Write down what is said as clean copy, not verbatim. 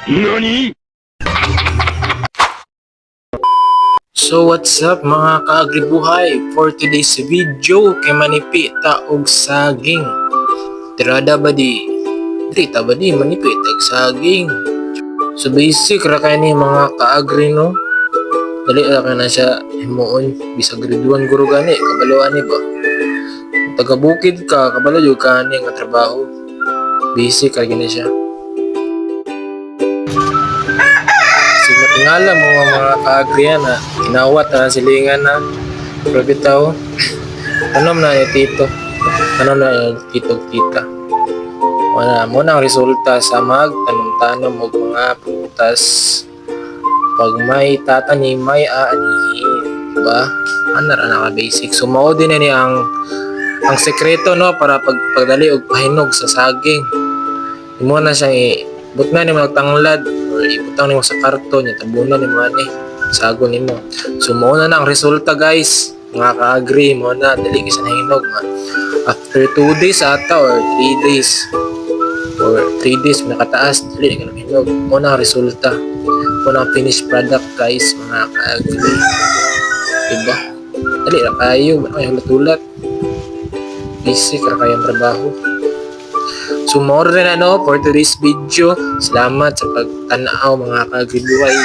NANI?! So what's up mga kaagribuhay? For today's video kay manipi taog saging. Tirada ba di? Trita ba di manipi taog saging? So basic ra kay ni mga kaagri no. Dali ra ka na siya himuon bisag grade 1 guro gani kabaloan ni ba. Taga bukid ka kabalo jud ka ni nga trabaho. Basic ra gani siya. Tingala mo mga kaagrihan na inawat na silingan na pero bitaw tanom na ni tito tita wala mo na ang resulta sa magtanom-tanom og mga prutas pag may tatanim may aanihin diba ana ra na basic so mao din ni ang sekreto no para pagdali og pahinog sa saging imo na siyang but na ni magtanglad or ibutang nimo sa karton nya tabunan nimo ani sagon nimo so mao na ang resulta guys mga ka-agree mo na dili ka sa nahinog after 2 days ata or 3 days or 3 days nakataas dili ka nahinog mo na ang resulta mo na ang finished product guys mga ka-agree diba dali ra kayo ay tulat basic ra kayong trabaho. So more rin for today's video. Salamat sa pagtanaw mga kagribuhay.